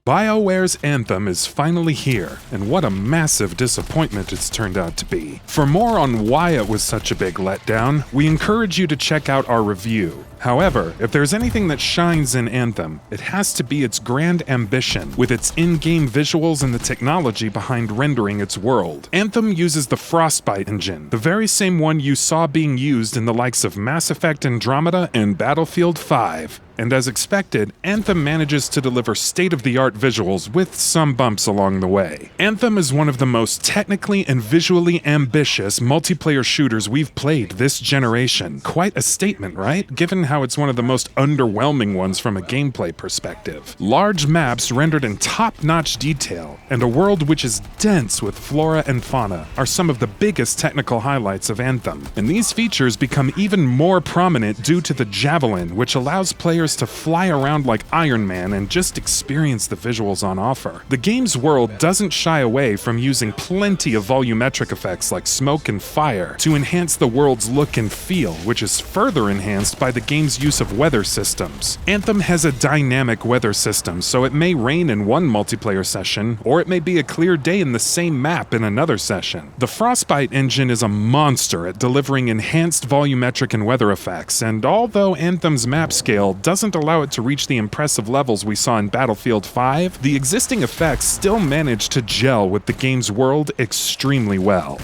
BioWare's Anthem is finally here, and what a massive disappointment it's turned out to be. For more on why it was such a big letdown, we encourage you to check out our review. However, if there's anything that shines in Anthem, it has to be its grand ambition, with its in-game visuals and the technology behind rendering its world. Anthem uses the Frostbite Engine, the very same one you saw being used in the likes of Mass Effect Andromeda and Battlefield 5. And as expected, Anthem manages to deliver state-of-the-art visuals with some bumps along the way. Anthem is one of the most technically and visually ambitious multiplayer shooters we've played this generation. Quite a statement, right? Given how it's one of the most underwhelming ones from a gameplay perspective. Large maps rendered in top-notch detail, and a world which is dense with flora and fauna are some of the biggest technical highlights of Anthem. And these features become even more prominent due to the Javelin, which allows players to fly around like Iron Man and just experience the visuals on offer. The game's world doesn't shy away from using plenty of volumetric effects like smoke and fire to enhance the world's look and feel, which is further enhanced by the game's use of weather systems. Anthem has a dynamic weather system, so it may rain in one multiplayer session, or it may be a clear day in the same map in another session. The Frostbite Engine is a monster at delivering enhanced volumetric and weather effects, and although Anthem's map scale doesn't allow it to reach the impressive levels we saw in Battlefield 5, the existing effects still manage to gel with the game's world extremely well.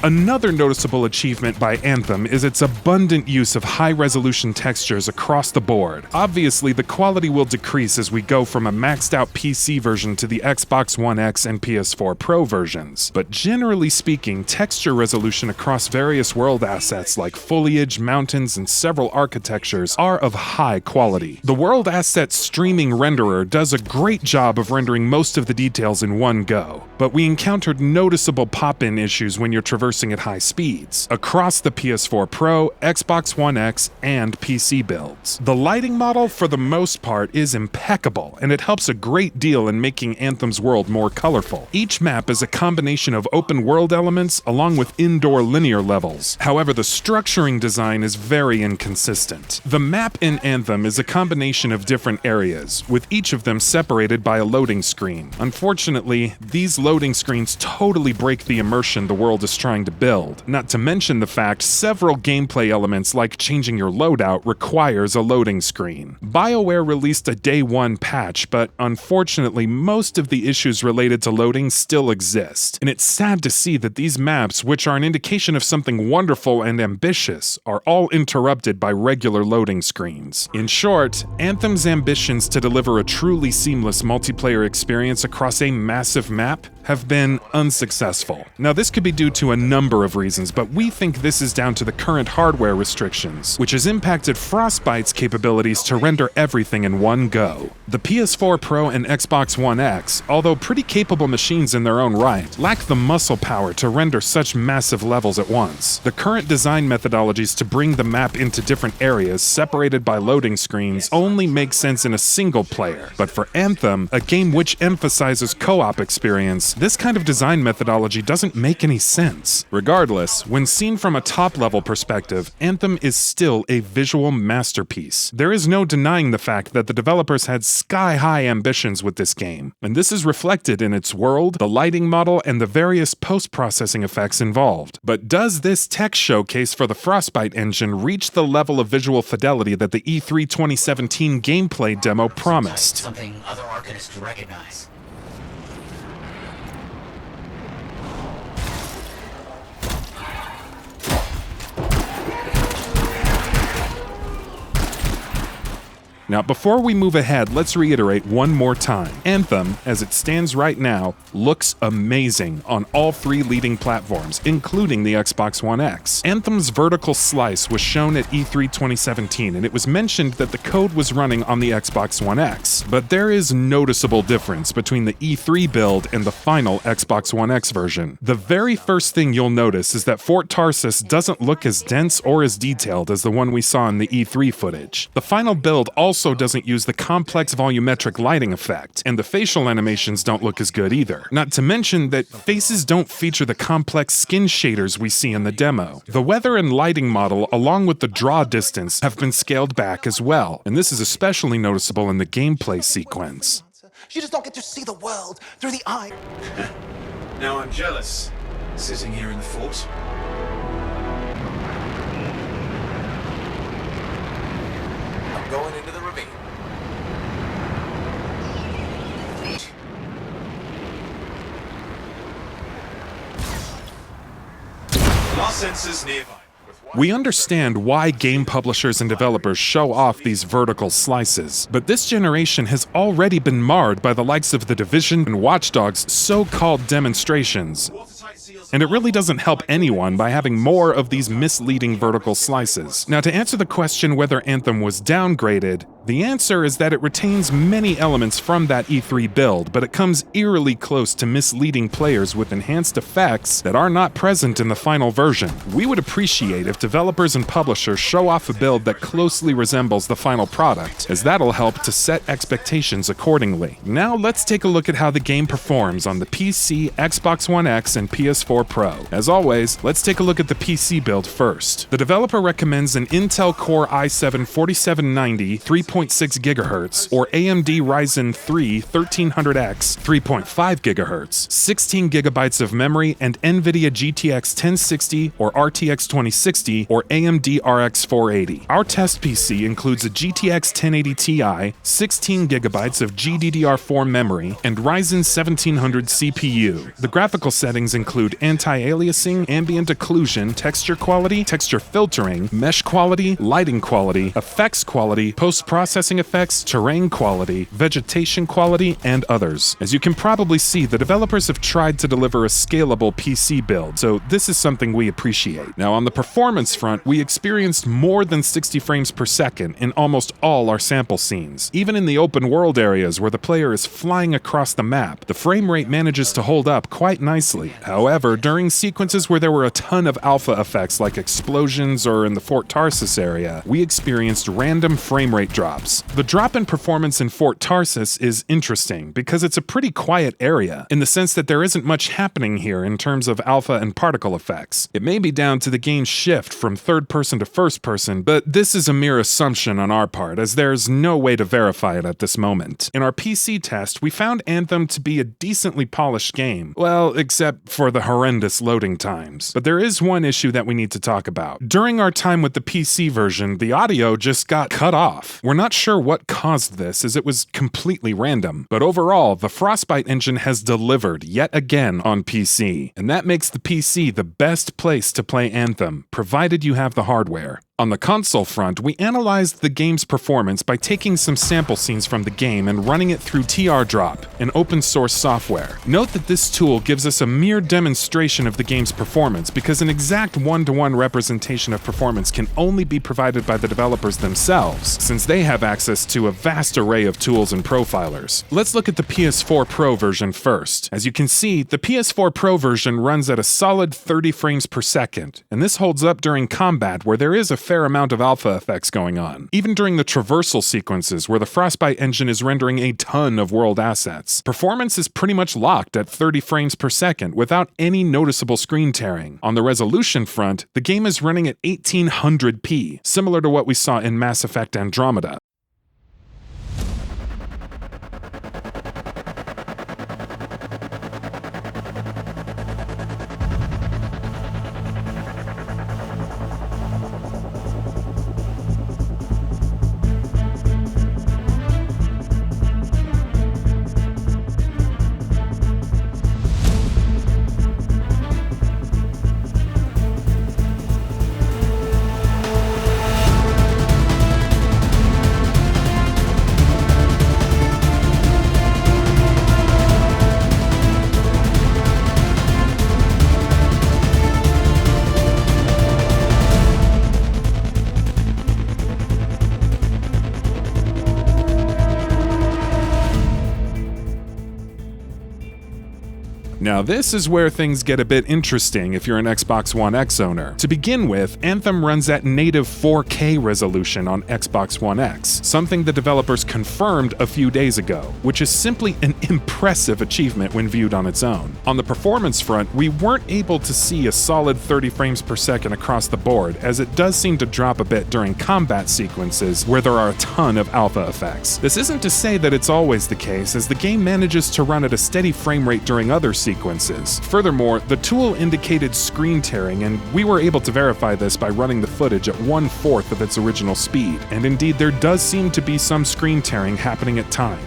Another noticeable achievement by Anthem is its abundant use of high-resolution textures across the board. Obviously, the quality will decrease as we go from a maxed-out PC version to the Xbox One X and PS4 Pro versions. But generally speaking, texture resolution across various world assets like foliage, mountains, and several architectures are of high quality. The World Asset Streaming Renderer does a great job of rendering most of the details in one go, but we encountered noticeable pop-in issues when you're traversing at high speeds across the PS4 Pro, Xbox One X, and PC builds. The lighting model, for the most part, is impeccable, and it helps a great deal in making Anthem's world more colorful. Each map is a combination of open world elements along with indoor linear levels. However, the structuring design is very inconsistent. The map in Anthem is a combination of different areas, with each of them separated by a loading screen. Unfortunately, these loading screens totally break the immersion the world is trying to build, not to mention the fact several gameplay elements like changing your loadout requires a loading screen. BioWare released a day one patch, but unfortunately most of the issues related to loading still exist, and it's sad to see that these maps, which are an indication of something wonderful and ambitious, are all interrupted by regular loading screens. In short, Anthem's ambitions to deliver a truly seamless multiplayer experience across a massive map have been unsuccessful. Now, this could be due to a number of reasons, but we think this is down to the current hardware restrictions, which has impacted Frostbite's capabilities to render everything in one go. The PS4 Pro and Xbox One X, although pretty capable machines in their own right, lack the muscle power to render such massive levels at once. The current design methodologies to bring the map into different areas separated by loading screens only make sense in a single player, but for Anthem, a game which emphasizes co-op experience, this kind of design methodology doesn't make any sense. Regardless, when seen from a top-level perspective, Anthem is still a visual masterpiece. There is no denying the fact that the developers had sky-high ambitions with this game, and this is reflected in its world, the lighting model, and the various post-processing effects involved. But does this tech showcase for the Frostbite Engine reach the level of visual fidelity that the E3 2017 gameplay demo promised? Something other artists recognize. Now, before we move ahead, let's reiterate one more time. Anthem, as it stands right now, looks amazing on all three leading platforms, including the Xbox One X. Anthem's vertical slice was shown at E3 2017, and it was mentioned that the code was running on the Xbox One X. But there is noticeable difference between the E3 build and the final Xbox One X version. The very first thing you'll notice is that Fort Tarsus doesn't look as dense or as detailed as the one we saw in the E3 footage. The final build also also doesn't use the complex volumetric lighting effect, and the facial animations don't look as good either. Not to mention that faces don't feature the complex skin shaders we see in the demo. The weather and lighting model, along with the draw distance, have been scaled back as well, and this is especially noticeable in the gameplay sequence. You just don't get to see the world through the eye. Now I'm jealous, sitting here in the fort. I'm going into the ravine. Lost sensors nearby. We understand why game publishers and developers show off these vertical slices, but this generation has already been marred by the likes of The Division and Watch Dogs' so-called demonstrations. And it really doesn't help anyone by having more of these misleading vertical slices. Now, to answer the question whether Anthem was downgraded, the answer is that it retains many elements from that E3 build, but it comes eerily close to misleading players with enhanced effects that are not present in the final version. We would appreciate if developers and publishers show off a build that closely resembles the final product, as that'll help to set expectations accordingly. Now let's take a look at how the game performs on the PC, Xbox One X, and PS4 Pro. As always, let's take a look at the PC build first. The developer recommends an Intel Core i7 4790 3.6 GHz or AMD Ryzen 3 1300X 3.5 GHz, 16 GB of memory, and NVIDIA GTX 1060 or RTX 2060 or AMD RX 480. Our test PC includes a GTX 1080 Ti, 16 GB of GDDR4 memory, and Ryzen 1700 CPU. The graphical settings include anti-aliasing, ambient occlusion, texture quality, texture filtering, mesh quality, lighting quality, effects quality, post-processing effects, terrain quality, vegetation quality, and others. As you can probably see, the developers have tried to deliver a scalable PC build, so this is something we appreciate. Now, on the performance front, we experienced more than 60 frames per second in almost all our sample scenes. Even in the open world areas where the player is flying across the map, the frame rate manages to hold up quite nicely. However, during sequences where there were a ton of alpha effects like explosions or in the Fort Tarsis area, we experienced random frame rate drops. The drop in performance in Fort Tarsis is interesting because it's a pretty quiet area, in the sense that there isn't much happening here in terms of alpha and particle effects. It may be down to the game's shift from third person to first person, but this is a mere assumption on our part, as there's no way to verify it at this moment. In our PC test, we found Anthem to be a decently polished game. Well, except for the horrendous loading times. But there is one issue that we need to talk about. During our time with the PC version, the audio just got cut off. We're not sure what caused this, as it was completely random. But overall, the Frostbite Engine has delivered yet again on PC. And that makes the PC the best place to play Anthem, provided you have the hardware. On the console front, we analyzed the game's performance by taking some sample scenes from the game and running it through TR-Drop, an open source software. Note that this tool gives us a mere demonstration of the game's performance, because an exact one-to-one representation of performance can only be provided by the developers themselves, since they have access to a vast array of tools and profilers. Let's look at the PS4 Pro version first. As you can see, the PS4 Pro version runs at a solid 30 frames per second, and this holds up during combat where there is a fair amount of alpha effects going on. Even during the traversal sequences where the Frostbite Engine is rendering a ton of world assets, performance is pretty much locked at 30 frames per second without any noticeable screen tearing. On the resolution front, the game is running at 1800p, similar to what we saw in Mass Effect Andromeda. Now this is where things get a bit interesting if you're an Xbox One X owner. To begin with, Anthem runs at native 4K resolution on Xbox One X, something the developers confirmed a few days ago, which is simply an impressive achievement when viewed on its own. On the performance front, we weren't able to see a solid 30 frames per second across the board, as it does seem to drop a bit during combat sequences where there are a ton of alpha effects. This isn't to say that it's always the case, as the game manages to run at a steady frame rate during other sequences. Furthermore, the tool indicated screen tearing, and we were able to verify this by running the footage at 1/4 of its original speed, and indeed there does seem to be some screen tearing happening at times.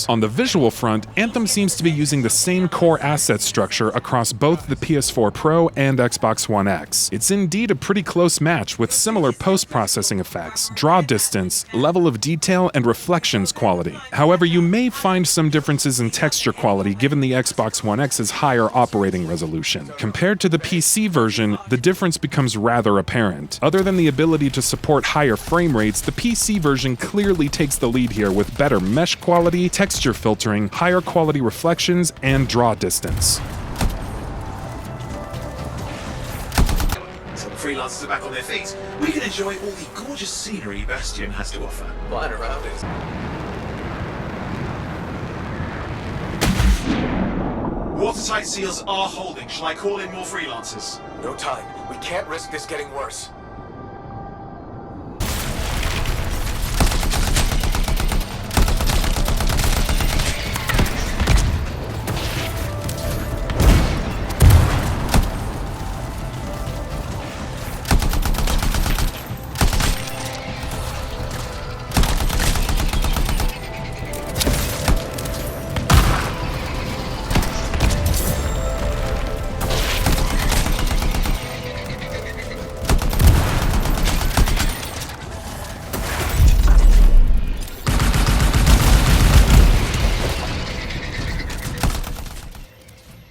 On the visual front, Anthem seems to be using the same core asset structure across both the PS4 Pro and Xbox One X. It's indeed a pretty close match with similar post-processing effects, draw distance, level of detail, and reflections quality. However, you may find some differences in texture quality given the Xbox One X's higher operating resolution. Compared to the PC version, the difference becomes rather apparent. Other than the ability to support higher frame rates, the PC version clearly takes the lead here with better mesh quality, texture filtering, higher quality reflections, and draw distance. So the freelancers are back on their feet. We can enjoy all the gorgeous scenery Bastion has to offer. Flying around is. Watertight seals are holding. Shall I call in more freelancers? No time. We can't risk this getting worse.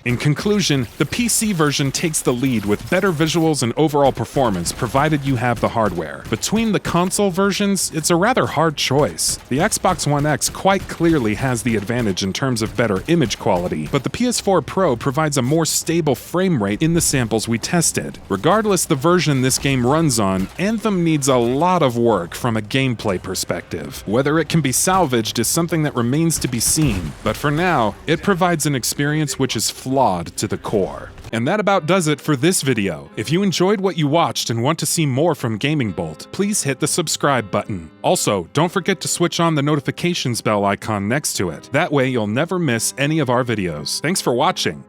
In conclusion, the PC version takes the lead with better visuals and overall performance provided you have the hardware. Between the console versions, it's a rather hard choice. The Xbox One X quite clearly has the advantage in terms of better image quality, but the PS4 Pro provides a more stable frame rate in the samples we tested. Regardless the version this game runs on, Anthem needs a lot of work from a gameplay perspective. Whether it can be salvaged is something that remains to be seen, but for now, it provides an experience which is flawed to the core. And that about does it for this video. If you enjoyed what you watched and want to see more from Gaming Bolt, please hit the subscribe button. Also, don't forget to switch on the notifications bell icon next to it. That way you'll never miss any of our videos. Thanks for watching.